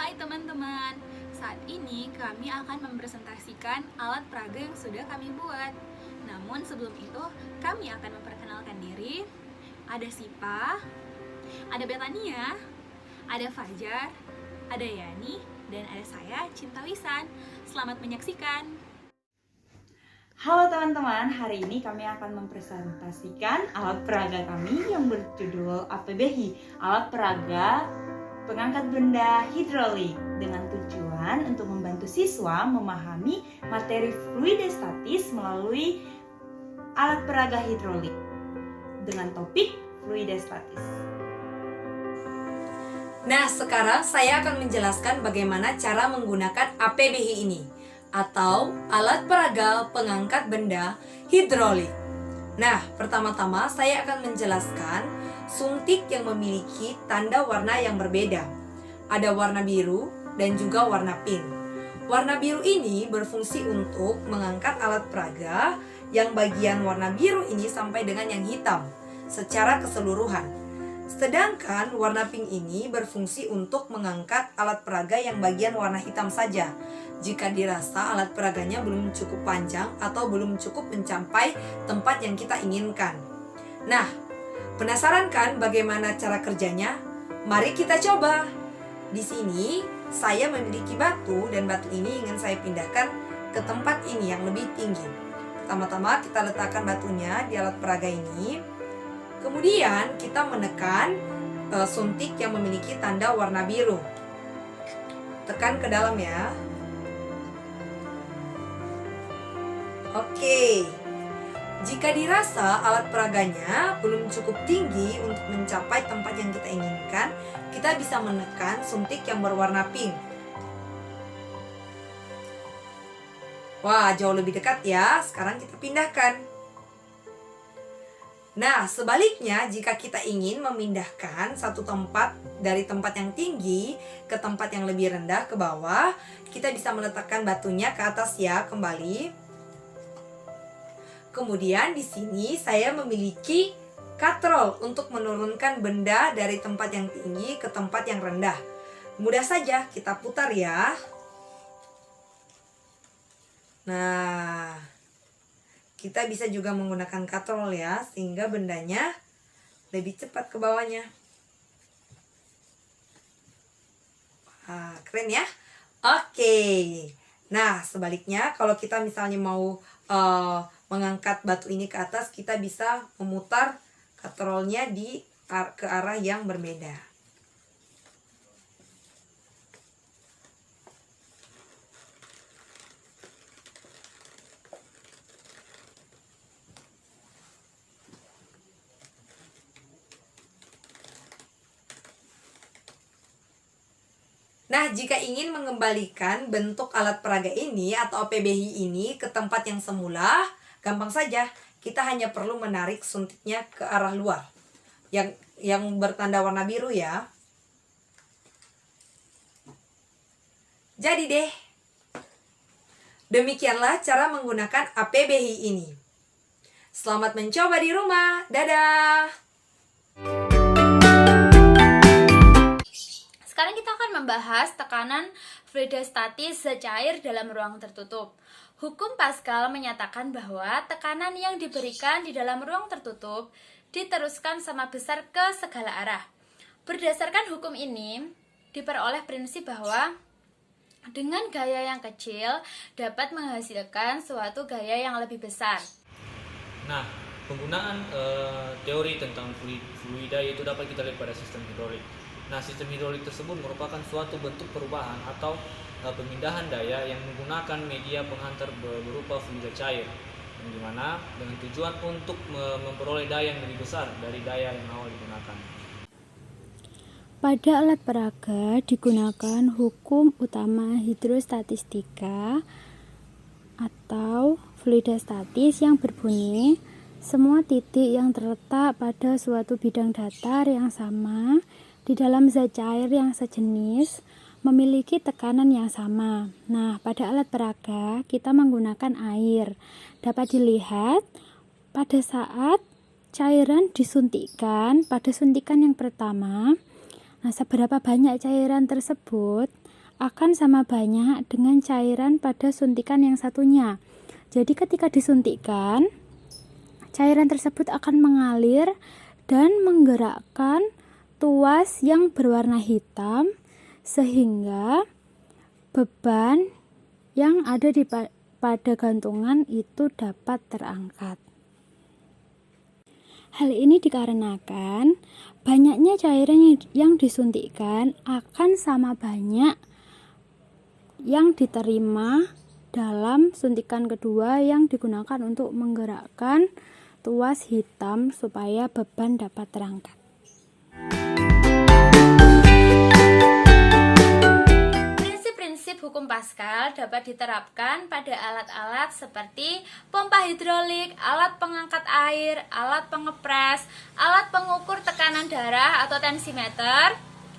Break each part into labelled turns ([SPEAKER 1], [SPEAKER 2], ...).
[SPEAKER 1] Hai teman-teman, saat ini kami akan mempresentasikan alat peraga yang sudah kami buat. Namun sebelum itu, kami akan memperkenalkan diri. Ada Sipa, ada Betania, ada Fajar, ada Yani, dan ada saya, Cinta Wisan. Selamat menyaksikan.
[SPEAKER 2] Halo teman-teman, hari ini kami akan mempresentasikan alat peraga kami yang berjudul APBHI, alat peraga pengangkat benda hidrolik, dengan tujuan untuk membantu siswa memahami materi fluidostatis melalui alat peraga hidrolik dengan topik fluidostatis.
[SPEAKER 3] Nah, sekarang saya akan menjelaskan bagaimana cara menggunakan APBHI ini, atau alat peraga pengangkat benda hidrolik. Nah, pertama-tama saya akan menjelaskan suntik yang memiliki tanda warna yang berbeda. Ada warna biru dan juga warna pink. Warna biru ini berfungsi untuk mengangkat alat peraga yang bagian warna biru ini sampai dengan yang hitam secara keseluruhan. Sedangkan warna pink ini berfungsi untuk mengangkat alat peraga yang bagian warna hitam saja, jika dirasa alat peraganya belum cukup panjang atau belum cukup mencapai tempat yang kita inginkan. Nah, penasaran kan bagaimana cara kerjanya? Mari kita coba. Di sini saya memiliki batu dan batu ini ingin saya pindahkan ke tempat ini yang lebih tinggi. Pertama-tama kita letakkan batunya di alat peraga ini. Kemudian kita menekan suntik yang memiliki tanda warna biru. Tekan ke dalam ya. Oke. Jika dirasa alat peraganya belum cukup tinggi untuk mencapai tempat yang kita inginkan, kita bisa menekan suntik yang berwarna pink. Wah, jauh lebih dekat ya. Sekarang kita pindahkan. Nah, sebaliknya jika kita ingin memindahkan satu tempat dari tempat yang tinggi ke tempat yang lebih rendah ke bawah, kita bisa meletakkan batunya ke atas ya, kembali. Kemudian di sini saya memiliki katrol untuk menurunkan benda dari tempat yang tinggi ke tempat yang rendah. Mudah saja, kita putar ya. Nah, kita bisa juga menggunakan katrol ya, sehingga bendanya lebih cepat ke bawahnya. Wah, keren ya. Oke. Nah, sebaliknya kalau kita misalnya mau mengangkat batu ini ke atas, kita bisa memutar katrolnya ke arah yang berbeda. Nah, jika ingin mengembalikan bentuk alat peraga ini atau APBHI ini ke tempat yang semula, gampang saja. Kita hanya perlu menarik suntiknya ke arah luar. Yang bertanda warna biru ya. Jadi deh. Demikianlah cara menggunakan APBHI ini. Selamat mencoba di rumah. Dadah.
[SPEAKER 1] Sekarang kita akan membahas tekanan fluidostatis secair dalam ruang tertutup. Hukum Pascal menyatakan bahwa tekanan yang diberikan di dalam ruang tertutup diteruskan sama besar ke segala arah. Berdasarkan hukum ini, diperoleh prinsip bahwa dengan gaya yang kecil dapat menghasilkan suatu gaya yang lebih besar.
[SPEAKER 4] Nah, penggunaan teori tentang fluida itu dapat kita lihat pada sistem hidrolik. Nah, sistem hidrolik tersebut merupakan suatu bentuk perubahan atau pemindahan daya yang menggunakan media penghantar berupa fluida cair, yang dimana dengan tujuan untuk memperoleh daya yang lebih besar dari daya yang awal digunakan.
[SPEAKER 5] Pada alat peraga digunakan hukum utama hidrostatistika atau fluidostatis yang berbunyi semua titik yang terletak pada suatu bidang datar yang sama di dalam zat cair yang sejenis memiliki tekanan yang sama. Nah, pada alat peraga kita menggunakan air. Dapat dilihat pada saat cairan disuntikkan pada suntikan yang pertama. Nah, seberapa banyak cairan tersebut akan sama banyak dengan cairan pada suntikan yang satunya. Jadi ketika disuntikkan, cairan tersebut akan mengalir dan menggerakkan tuas yang berwarna hitam sehingga beban yang ada pada gantungan itu dapat terangkat. Hal ini dikarenakan banyaknya cairan yang disuntikkan akan sama banyak yang diterima dalam suntikan kedua yang digunakan untuk menggerakkan tuas hitam supaya beban dapat terangkat.
[SPEAKER 1] Prinsip hukum Pascal dapat diterapkan pada alat-alat seperti pompa hidrolik, alat pengangkat air, alat pengepres, alat pengukur tekanan darah atau tensimeter,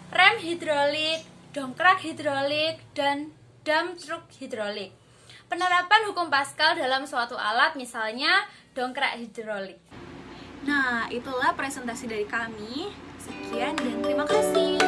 [SPEAKER 1] rem hidrolik, dongkrak hidrolik, dan dump truck hidrolik. Penerapan hukum Pascal dalam suatu alat misalnya dongkrak hidrolik.
[SPEAKER 6] Nah, itulah presentasi dari kami. Sekian dan terima kasih.